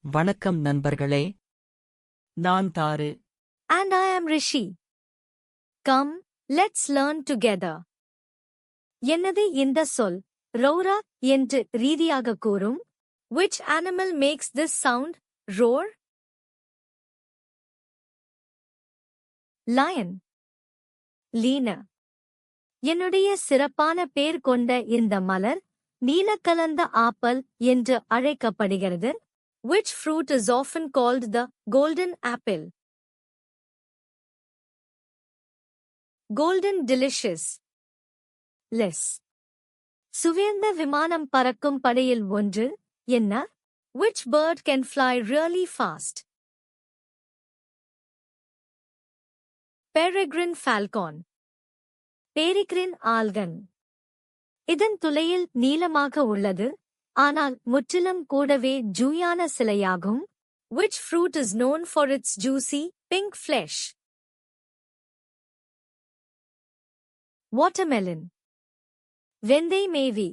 வணக்கம் நண்பர்களே. நான் தாரு. And I am Rishi. Come, let's learn together. என்னது இந்த சொல்? roar என்று ரீதியாக கூறும். Which animal makes this sound? Roar? Lion. Lina. என்னுடைய சிறப்பான பேர் கொண்ட இந்த மலர் நீலக்கலந்த ஆப்பிள் என்று அழைக்கப்படுகிறது. Which fruit is often called the golden apple? Golden delicious. Less. Suvendu விமானம் பறக்கும் படையில் ஒன்று என்ன? Which bird can fly really fast? Peregrine falcon. Peregrine ஆல்கன். இதன் துளையில் நீளமாக உள்ளது, ஆனால் முற்றிலும் கூடவே ஜூயான சிலையாகும். Which fruit is known for its juicy, pink flesh? Watermelon. வெந்தை மேவி.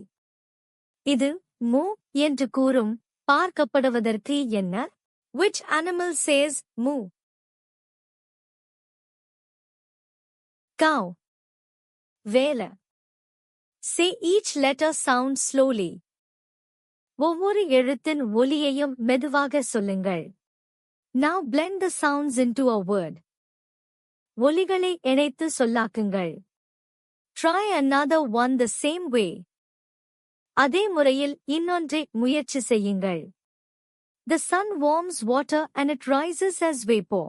இது மூ என்று கூறும் பார்க்கப்படுவதற்கு என்ன? Which animal says moo? Cow. வேல. Say each letter sound slowly. ஒவ்வொரு எழுத்தின் ஒலியையும் மெதுவாக சொல்லுங்கள். Now blend the sounds into a word. ஒலிகளை இணைத்து சொல்லாக்குங்கள். Try another one the same way. அதே முறையில் இன்னொன்றை முயற்சி செய்யுங்கள். The sun warms water and it rises as vapor.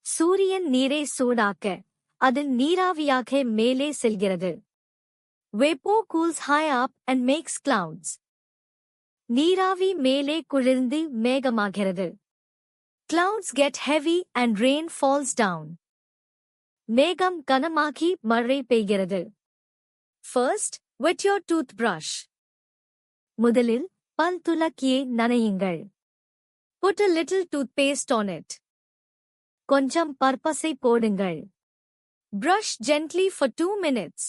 சூரியன் நீரை சூடாக்க, அது நீராவியாக மேலே செல்கிறது. Vapor cools high up and makes clouds. நீராவி மேலே குளிர்ந்து மேகமாகிறது. Clouds get heavy and rain falls down. மேகம் கனமாகி மழை பெய்கிறது. First, wet your toothbrush. முதலில் பல் துலக்கியை நனையுங்கள். Put a little toothpaste on it. கொஞ்சம் பற்பசை போடுங்கள். Brush gently for 2 minutes.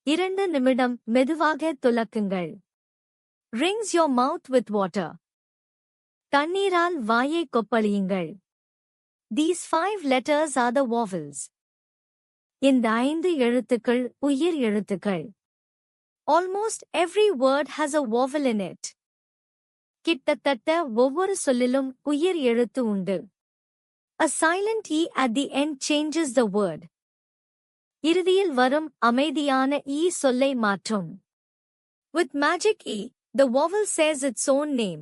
2 நிமிடம் மெதுவாக துலக்குங்கள். Rinse your mouth with water. தண்ணீரால் வாயை கொப்பளியுங்கள். These 5 letters are the vowels. இந்த 5 எழுத்துக்கள் உயிர் எழுத்துக்கள். Almost every word has a vowel in it. கிட்டத்தட்ட ஒவ்வொரு சொல்லிலும் உயிர் எழுத்து உண்டு. A silent E at the end changes the word. இறுதியில் வரும் அமைதியான ஈ சொல்லை மாற்றும். With magic E, the vowel says its own name.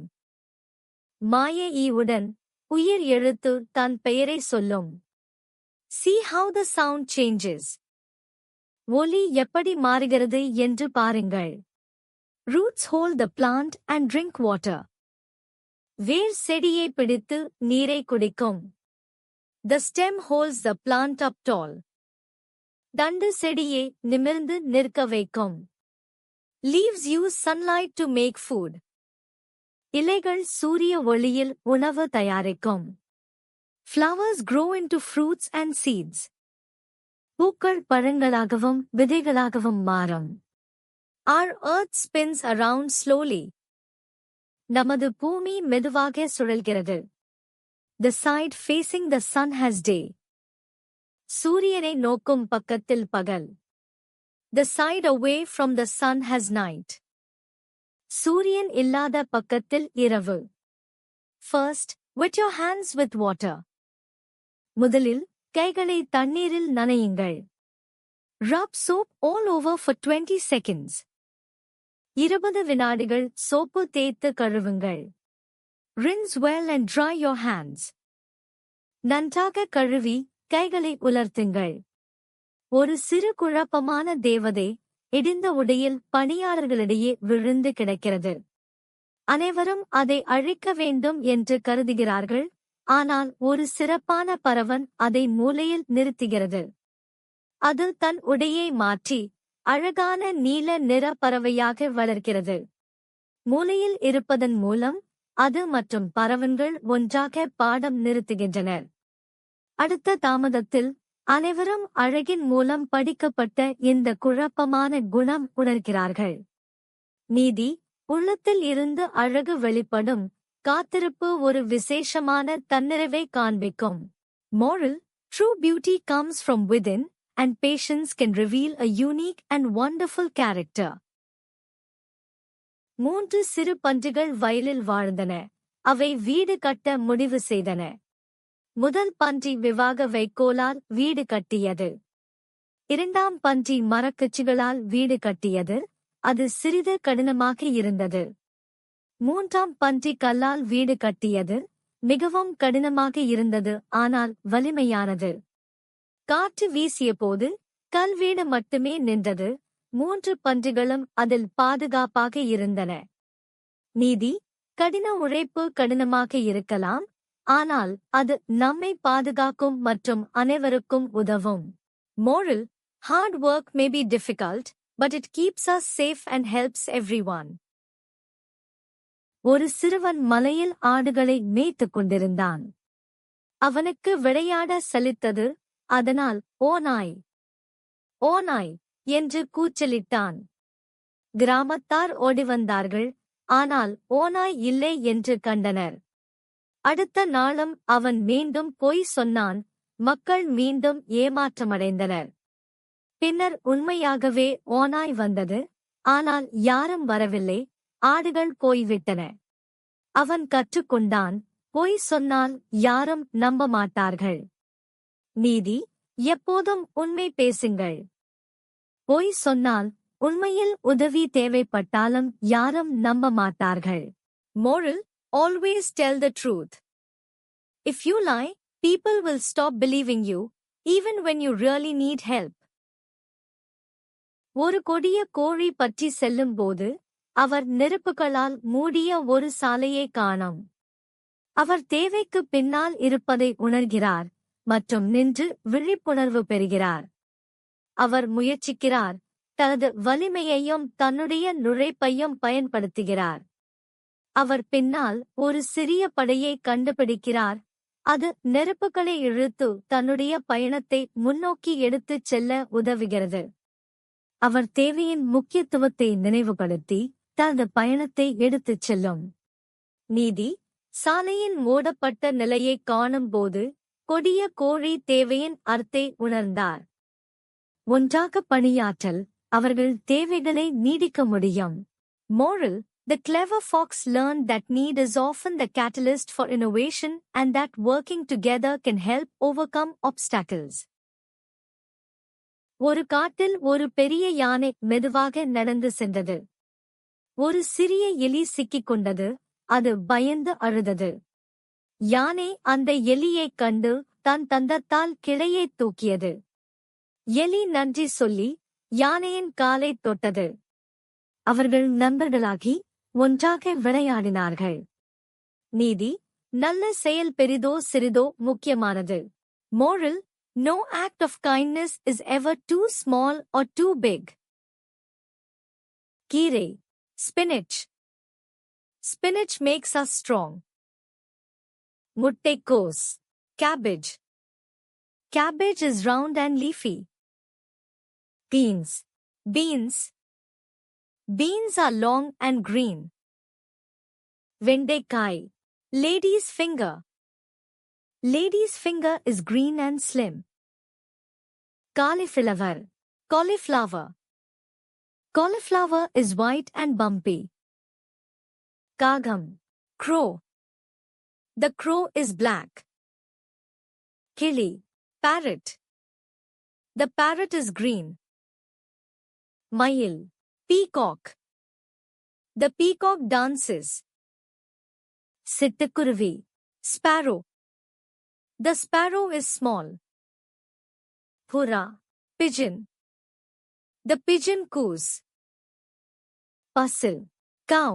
மாய ஈவுடன் உயிர் எழுத்து தன் பெயரை சொல்லும். See how the sound changes. ஒலி எப்படி மாறுகிறது என்று பாருங்கள். Roots hold the plant and drink water. வேர் செடியை பிடித்து நீரை குடிக்கும். The stem holds the plant up tall. தண்டு செடியை நிமிர்ந்து நிற்க வைக்கும். Leaves use sunlight to make food. இலைகள் சூரிய ஒளியில் உணவு தயாரிக்கும். Flowers grow into fruits and seeds. பூக்கள் பழங்களாகவும் விதைகளாகவும் மாறும். Our earth spins around slowly. நமது பூமி மெதுவாக சுழல்கிறது. The side facing the sun has day. சூரியனை நோக்கும் பக்கத்தில் பகல். The side away from the sun has night. சூரியன் இல்லாத பக்கத்தில் இரவு. First, wet your hands with water. முதலில் கைகளை தண்ணீரில் நனையுங்கள். Rub soap all over for 20 seconds. 20 வினாடிகள் சோப்பு தேய்த்து கழுவுங்கள். Rinse well and dry your hands. நன்றாக கழுவி கைகளை உலர்த்துங்கள். ஒரு சிறு குழப்பமான தேவதை இடிந்த உடையில் பணியாளர்களிடையே விழுந்து கிடக்கிறது. அனைவரும் அதை அழிக்க வேண்டும் என்று கருதுகிறார்கள், ஆனால் ஒரு சிறப்பான பறவன் அதை மூலையில் நிறுத்துகிறது. அது தன் உடையை மாற்றி அழகான நீல நிற பறவையாக வளர்க்கிறது. மூலையில் இருப்பதன் மூலம் அது மற்றும் பறவன்கள் ஒன்றாக பாடம் நிறுத்துகின்றனர். அடுத்த தாமதத்தில் அனைவரும் அழகின் மூலம் படிக்கப்பட்ட இந்த குழப்பமான குணம் உணர்கிறார்கள். நீதி, உள்ளத்தில் இருந்து அழகு வெளிப்படும், காத்திருப்பு ஒரு விசேஷமான தன்னிறைவை காண்பிக்கும். Moral: True beauty comes from within, and patience can reveal a unique and wonderful character. 3 சிறு பன்றிகள் வயலில் வாழ்ந்தன. அவை வீடு கட்ட முடிவு செய்தன. முதல் பன்றி விவாக வைக்கோலால் வீடு கட்டியது. இரண்டாம் பன்றி மரக்கச்சுகளால் வீடு கட்டியது. அது சிறிது கடினமாக இருந்தது. மூன்றாம் பன்றி கல்லால் வீடு கட்டியது. மிகவும் கடினமாக இருந்தது, ஆனால் வலிமையானது. காற்று வீசியபோது கல் வீடு மட்டுமே நின்றது. 3 பன்றிகளும் அதில் பாதுகாப்பாக இருந்தன. நீதி: கடின உழைப்பு கடினமாக இருக்கலாம், ஆனால் அது நம்மை பாதுகாக்கும் மற்றும் அனைவருக்கும் உதவும். Moral: Hard work may be difficult, but it keeps us safe and helps everyone. ஒரு சிறுவன் மலையில் ஆடுகளை மேய்த்துக் கொண்டிருந்தான். அவனுக்கு விளையாட சலித்தது. அதனால் ஓ நாய், ஓ நாய் என்று கூச்சலிட்டான். கிராமத்தார் ஓடிவந்தார்கள், ஆனால் ஓநாய் இல்லை என்று கண்டனர். அடுத்த நாளும் அவன் மீண்டும் பொய் சொன்னான். மக்கள் மீண்டும் ஏமாற்றமடைந்தனர். பின்னர் உண்மையாகவே ஓநாய் வந்தது, ஆனால் யாரும் வரவில்லை. ஆடுகள் போய்விட்டன. அவன் கற்றுக்கொண்டான், பொய் சொன்னால் யாரும் நம்ப மாட்டார்கள். நீதி: எப்போதும் உண்மை பேசுங்கள். பொய் சொன்னால் உண்மையில் உதவி தேவைப்பட்டாலும் யாரும் நம்ப மாட்டார்கள். Moral: Always tell the truth. If you lie, people will stop believing you, even when you really need help. ஒரு கொடிய கோழி பற்றி செல்லும்போது அவர் நெருப்புகளால் மூடிய ஒரு சாலையை காணோம். அவர் தேவைக்கு பின்னால் இருப்பதை உணர்கிறார் மற்றும் நின்று விழிப்புணர்வு பெறுகிறார். அவர் முயற்சிக்கிறார், தனது வலிமையையும் தன்னுடைய நுழைப்பையும் பயன்படுத்துகிறார். அவர் பின்னால் ஒரு சிறிய படையை கண்டுபிடிக்கிறார். அது நெருப்புகளை இழுத்து தன்னுடைய பயணத்தை முன்னோக்கி எடுத்துச் செல்ல உதவுகிறது. அவர் தேவையின் முக்கியத்துவத்தை நினைவுபடுத்தி தனது பயணத்தை எடுத்துச் செல்லும். நீதி: சாலையின் மூடப்பட்ட நிலையைக் காணும்போது கொடிய கோழி தேவையின் அர்த்தை உணர்ந்தார். ஒன்றாக பணியாற்றல் அவர்கள் தேவைகளை நீடிக்க முடியும். Moral: The clever fox learned that need is often the catalyst for innovation and that working together can help overcome obstacles. ஒரு காட்டில் ஒரு பெரிய யானை மெதுவாக நடந்து சென்றது. ஒரு சிறிய எலி சிக்கிக் கொண்டது. அது பயந்து அழுதது. யானை அந்த எலியைக் கண்டு தன் தந்தத்தால் கிளையைத் தூக்கியது. எலி நன்றி சொல்லி யானையின் காலைத் தொட்டது. அவர்கள் நண்பர்களாகி ஒன்றாக விளையாடினார்கள். நீதி: நல்ல செயல் பெரிதோ சிறிதோ முக்கியமானது. Moral: No act of kindness is ever too small or too big. கீரை: Spinach. Spinach makes us strong. முட்டைக்கோஸ்: Cabbage. Cabbage is round and leafy. Beans. Beans. Beans are long and green. வெண்டைக்காய்: Lady's finger. Lady's finger is green and slim. Cauliflower. Cauliflower. Cauliflower is white and bumpy. Kagam. Crow. The crow is black. Kili. Parrot. The parrot is green. Mayil. Peacock. The peacock dances. Sittukuruvi. Sparrow. The sparrow is small. Pura. Pigeon. The pigeon coos. Puzzle. Cow.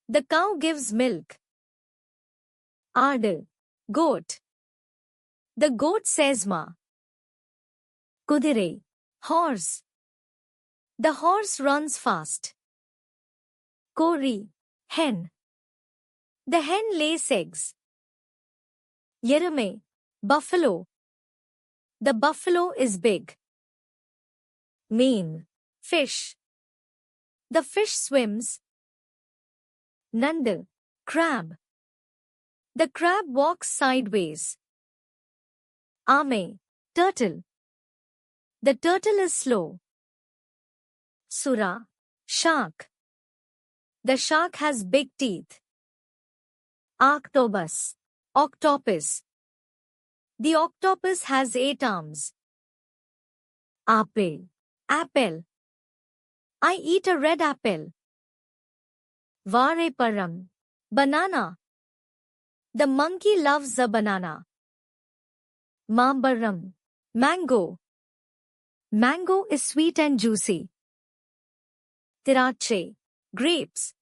The cow gives milk. Aadu. Goat. The goat says ma. Kudire. Horse. The horse runs fast. Kori. Hen. The hen lays eggs. Yerume. Buffalo. The buffalo is big. Mean. Fish. The fish swims. Nandu. Crab. The crab walks sideways. Ame. Turtle. The turtle is slow. Sura. Shark. The shark has big teeth. Octopus. Octopus. The octopus has 8 arms. Apple. Apple. I eat a red apple. Vareparam. Banana. The monkey loves a banana. Mambaram. Mango. Mango is sweet and juicy. Tirache. Grapes.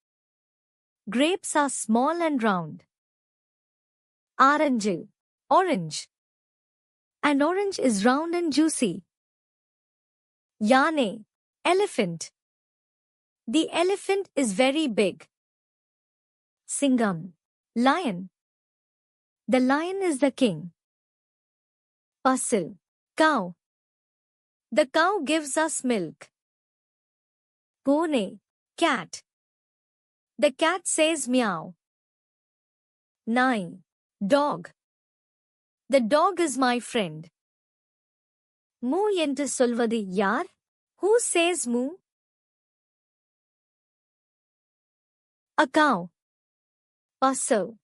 Grapes are small and round. Orange. Orange. An orange is round and juicy. Yane. Elephant. The elephant is very big. Singam. Lion. The lion is the king. Puzzle. Cow. The cow gives us milk. Pune. Cat. The cat says meow. Nai. Dog. The dog is my friend. Moo என்று சொல்வது யார்? Who says moo? A cow. Puzzle.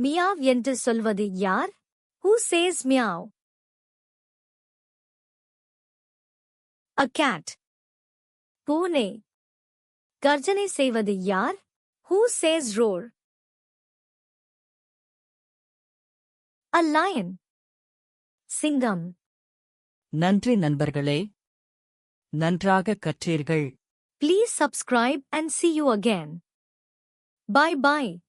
Meow என்று சொல்வது யார்? Who says meow? A cat. பூனை. கர்ஜனை செய்வது யார்? Who says roar? A lion. சிங்கம். நன்றி நண்பர்களே. நன்றாக கற்றீர்கள். Please subscribe and see you again. Bye bye.